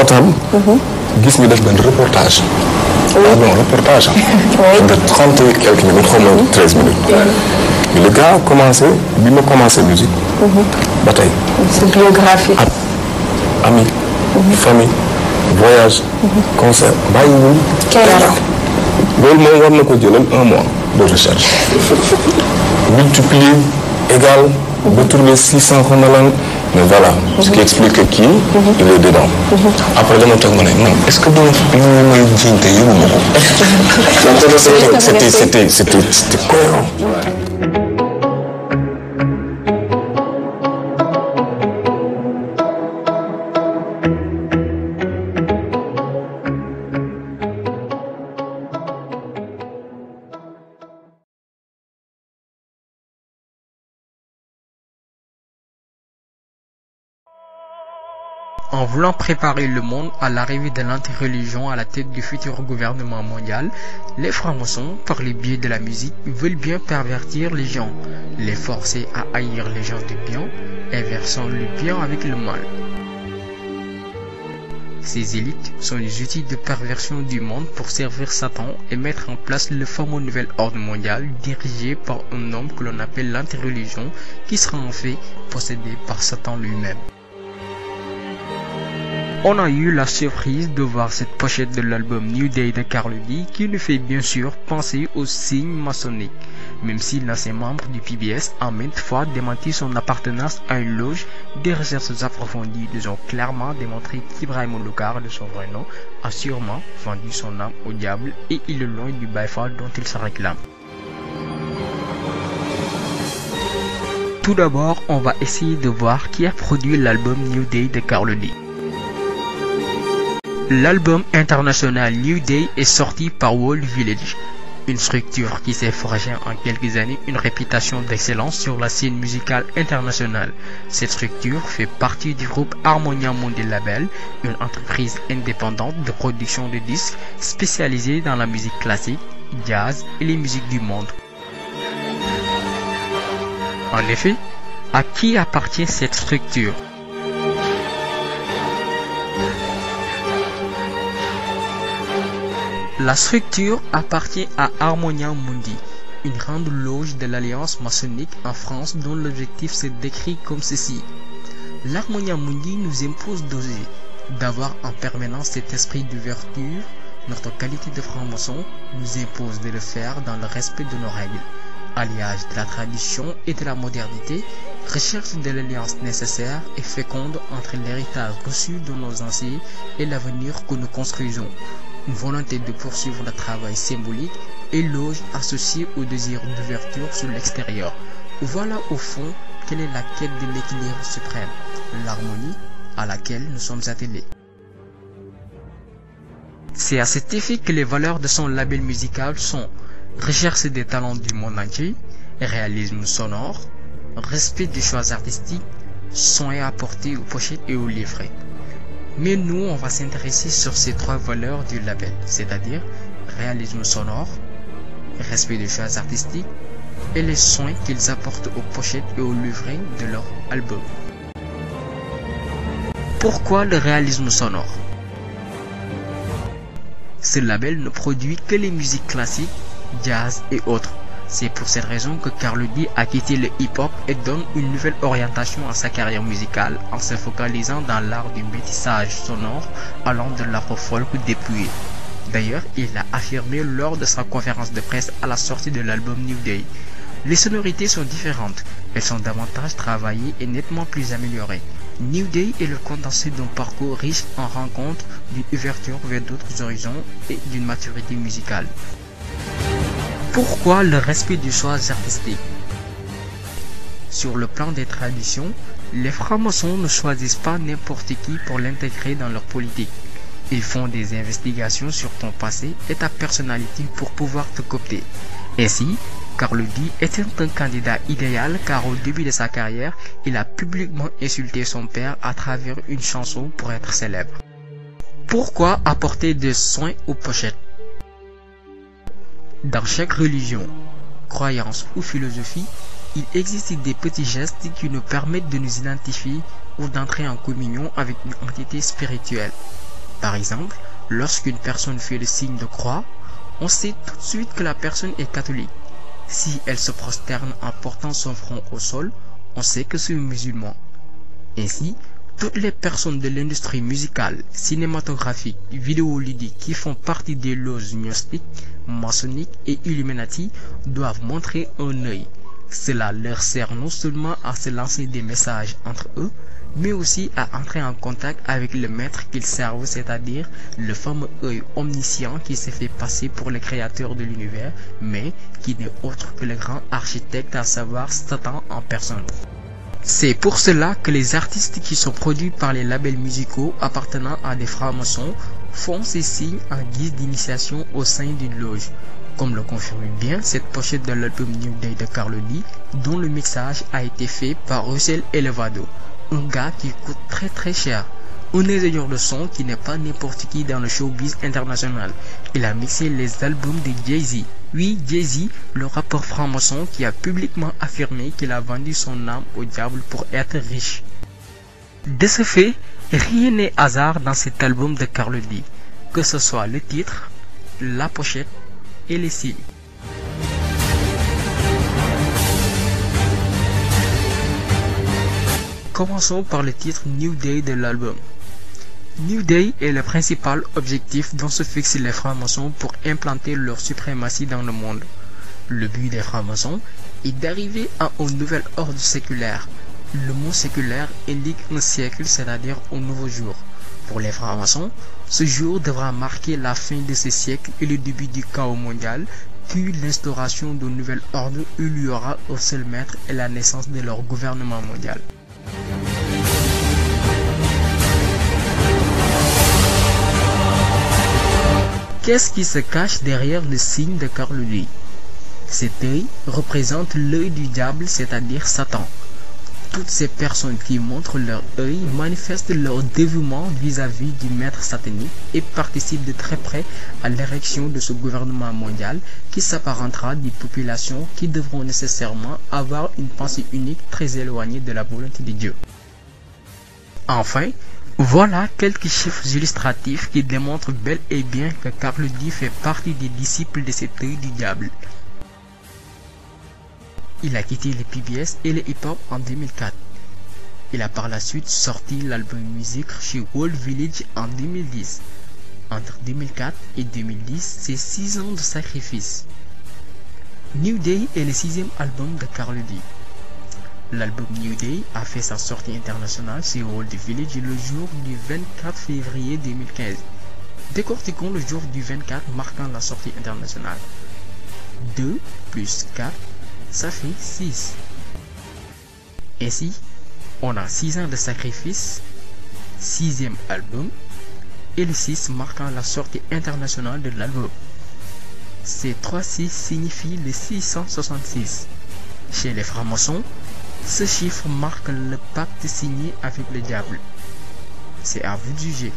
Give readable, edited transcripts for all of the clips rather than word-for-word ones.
portable. gis ñu def benn reportage. ah bon reportage de 30 et quelques minutes xaw ma 13 minutes. mais le gars a commencé bi ma commencé musique. ba tey. c'est biographique. ami famille voyage. concert bàyyiwul. dara loolu moom war na ko jëlal 1 mois de recherche. multiplier égal ba trouver 600 xaw ma lan mais voilà. ce qui explique que kii. il est dedans. après dama toog ma ne non est-ce que doon li ñu may jiñ te yëguma ko. c'était cohérent. En voulant préparer le monde à l'arrivée de l'anti-religion à la tête du futur gouvernement mondial, les francs-maçons, par le biais de la musique, veulent bien pervertir les gens, les forcer à haïr les gens du bien, inversant le bien avec le mal. Ces élites sont les outils de perversion du monde pour servir Satan et mettre en place le fameux nouvel ordre mondial dirigé par un homme que l'on appelle l'anti-religion, qui sera en fait possédé par Satan lui-même. On a eu la surprise de voir cette pochette de l'album New Day de Karl D qui nous fait bien sûr penser au signe maçonnique, même si l'ancien membre du PBS a maintes fois démenti son appartenance à une loge. Des recherches approfondies nous ont clairement démontré qu'Ibrahim Oloukar, de son vrai nom, a sûrement vendu son âme au diable et il est loin du Baïfa dont il se réclame. Tout d'abord, on va essayer de voir qui a produit l'album New Day de Karl D. L'album international New Day est sorti par World Village, une structure qui s'est forgée en quelques années une réputation d'excellence sur la scène musicale internationale. Cette structure fait partie du groupe Harmonia Mundi Label, une entreprise indépendante de production de disques spécialisée dans la musique classique, jazz et les musiques du monde. En effet, à qui appartient cette structure ? La structure appartient à Harmonia Mundi, une grande loge de l'Alliance maçonnique en France dont l'objectif se décrit comme ceci. L'Harmonia Mundi nous impose d'oser, d'avoir en permanence cet esprit d'ouverture. Notre qualité de franc-maçon nous impose de le faire dans le respect de nos règles. Alliage de la tradition et de la modernité, recherche de l'alliance nécessaire et féconde entre l'héritage reçu de nos anciens et l'avenir que nous construisons. Une volonté de poursuivre le travail symbolique et loge associée au désir d'ouverture sur l'extérieur. Voilà au fond quelle est la quête de l'équilibre suprême, l'harmonie à laquelle nous sommes attelés. C'est à cet effet que les valeurs de son label musical sont recherche des talents du monde entier, réalisme sonore, respect des choix artistiques, soins apportés aux pochettes et aux livrets. Mais nous, on va s'intéresser sur ces 3 valeurs du label, c'est-à-dire réalisme sonore, respect des choix artistiques et les soins qu'ils apportent aux pochettes et aux livrets de leur album. Pourquoi le réalisme sonore? Ce label ne produit que les musiques classiques, jazz et autres. C'est pour cette raison que Karl D a quitté le hip-hop et donne une nouvelle orientation à sa carrière musicale en se focalisant dans l'art du métissage sonore allant de l'afro-folk dépouillé. D'ailleurs, il l'a affirmé lors de sa conférence de presse à la sortie de l'album New Day. Les sonorités sont différentes, elles sont davantage travaillées et nettement plus améliorées. New Day est le condensé d'un parcours riche en rencontres, d'une ouverture vers d'autres horizons et d'une maturité musicale. Pourquoi le respect du choix artistique? Sur le plan des traditions, les francs-maçons ne choisissent pas n'importe qui pour l'intégrer dans leur politique. Ils font des investigations sur ton passé et ta personnalité pour pouvoir te coopter. Ainsi, Karl D était un candidat idéal car au début de sa carrière, il a publiquement insulté son père à travers une chanson pour être célèbre. Pourquoi apporter des soins aux pochettes? Dans chaque religion, croyance ou philosophie, il existe des petits gestes qui nous permettent de nous identifier ou d'entrer en communion avec une entité spirituelle. Par exemple, lorsqu'une personne fait le signe de croix, on sait tout de suite que la personne est catholique. Si elle se prosterne en portant son front au sol, on sait que c'est un musulman. Ainsi, toutes les personnes de l'industrie musicale, cinématographique, vidéoludique qui font partie des loges gnostiques, maçonniques et Illuminati doivent montrer un œil. Cela leur sert non seulement à se lancer des messages entre eux, mais aussi à entrer en contact avec le maître qu'ils servent, c'est-à-dire le fameux œil omniscient qui s'est fait passer pour le créateur de l'univers, mais qui n'est autre que le grand architecte, à savoir Satan en personne. C'est pour cela que les artistes qui sont produits par les labels musicaux appartenant à des francs-maçons font ces signes en guise d'initiation au sein d'une loge, comme le confirme bien cette pochette de l'album New Day de Carlo D, dont le mixage a été fait par Russell Elevado, un gars qui coûte très cher, un ingénieur de son qui n'est pas n'importe qui dans le showbiz international. Il a mixé les albums de Jay-Z. Oui, Jay-Z, le rappeur franc-maçon qui a publiquement affirmé qu'il a vendu son âme au diable pour être riche. De ce fait, rien n'est hasard dans cet album de Carlo D, que ce soit le titre, la pochette et les signes. Commençons par le titre New Day de l'album. New Day est le principal objectif dont se fixent les francs-maçons pour implanter leur suprématie dans le monde. Le but des francs-maçons est d'arriver à un nouvel ordre séculaire. Le mot séculaire indique un siècle, c'est-à-dire un nouveau jour. Pour les francs-maçons, ce jour devra marquer la fin de ce siècle et le début du chaos mondial, puis l'instauration d'un nouvel ordre où il y aura un seul maître et la naissance de leur gouvernement mondial. Qu'est-ce qui se cache derrière le signe de Carlo D? Cet œil représente l'œil du diable, c'est-à-dire Satan. Toutes ces personnes qui montrent leur œil manifestent leur dévouement vis-à-vis du maître satanique et participent de très près à l'érection de ce gouvernement mondial qui s'apparentera des populations qui devront nécessairement avoir une pensée unique très éloignée de la volonté de Dieu. Enfin, voilà quelques chiffres illustratifs qui démontrent bel et bien que Carlo D fait partie des disciples de cet œil du diable. Il a quitté les PBS et le hip-hop en 2004. Il a par la suite sorti l'album musique chez World Village en 2010. Entre 2004 et 2010, c'est 6 ans de sacrifice. New Day est le 6e album de Carlo D. L'album New Day a fait sa sortie internationale chez World Village le jour du 24 février 2015. Décortiquons le jour du 24 marquant la sortie internationale. 2 plus 4, ça fait 6. Ainsi, on a 6 ans de sacrifice, 6e album, et le 6 marquant la sortie internationale de l'album. Ces 3-6 signifient le 666. Chez les francs-maçons, ce chiffre marque le pacte signé avec le diable. C'est à vous de juger.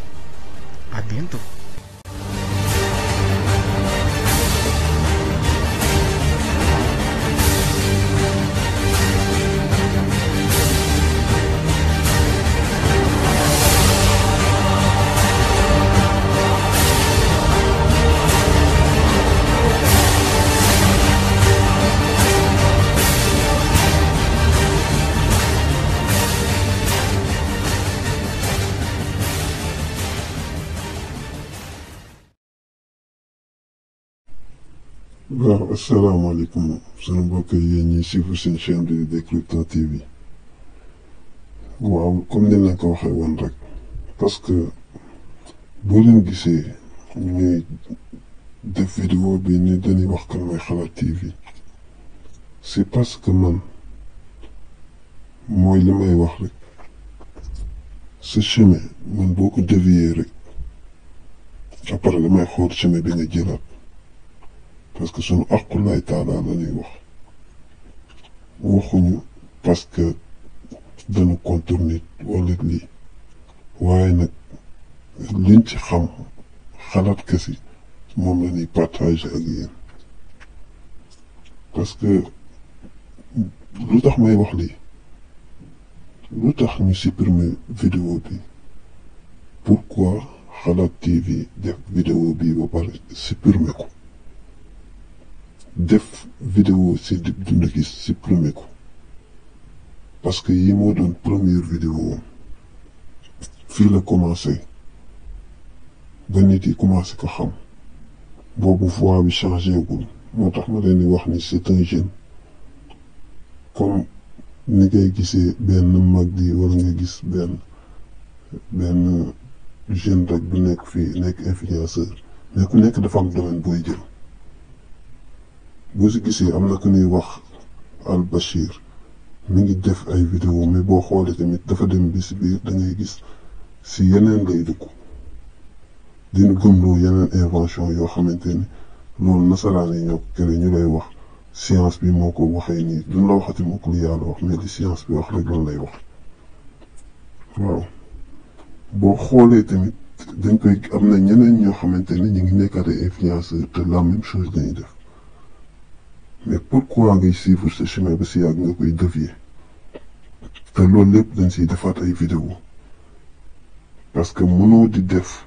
À bientôt. waaw asalaamaaleykum sunu mbokk yi ñuy suivre seen chaîne bi Décryptant TV waaw comme ni leen ko waxee woon rek parce que boo leen gisee ñuy def vidéo bi ni dañuy wax kan mooy Xalaat TV c'est parce que man mooy li may wax rek ce chemin man boo ko dévier rek après damay xool chemin bi nga jëlaat parce que sunu aqulaay taala la ñuy wax waxuñu parce que dana contourner wala lii waaye nag liñ ci xam xalaat kese moom la ñuy partager ak yéen parce que lu tax may wax lii lu tax ñu supprimer vidéo bi pourquoi Xalaat TV def vidéo bii ba pare supprimer ko, def vidéo si Dip Doundou Guiss supprimer ko, parce que yi moo doon première vidéo fii la commencé ba nit yi commencé ko xam, boobu voix bi changé gul. moo tax ma leen di wax ni c'est un jeune comme ni ngay gisee benn mag di wala nga gis benn jeune rek bu nekk fii nekk influenceur, mais ku nekk dafa am domaine booy jël. boo si gisee am na ku ñuy wax Al Bachir mi ngi def ay vidéo, mais boo xoolee tamit dafa dem bi si biir da ngay gis si yeneen lay dugg dina gëmloo yeneen invention yoo xamante ni loolu nasaraan yi ñoo kere ñu lay wax science bi moo ko waxee nii, duñ la waxati moo ko lu yàlla wax, mais li science bi wax rek loolu lay wax. waaw boo xoolee tamit dañ koy am na ñeneen ñoo xamante ni ñu ngi nekkaat ay influenceur te la même chose dañuy def, mais pourquoi ngay suivre ce chemin ba si yàgg nga koy dévier? te loolu lépp dañ siy defaat ay vidéo, parce que mënoo di def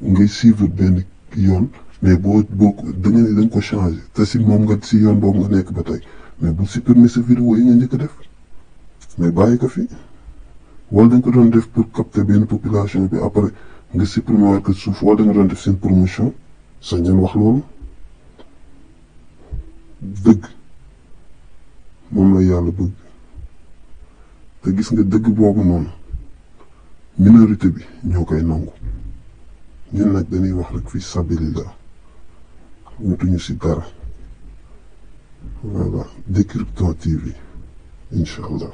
ngay suivre benn yoon mais boo da nga ne dañ ko changé te si moom nga si yoon boobu nga nekk ba tey, mais bu supprimer sa vidéo yi nga njëkk a def, mais bàyyi ko fi. wala dañ ko doon def pour capter benn population bi après nga supprimer waat ko suuf, wala da nga doon def seen promotion, sañ ngeen wax loolu. dëgg moom la yàlla bëgg, te gis nga dëgg boobu noonu minorité bi ñoo koy nangu. ñun nag dañuy wax rek fi sabilillah, wutuñu si dara. voilà Décrypto TV incha allah.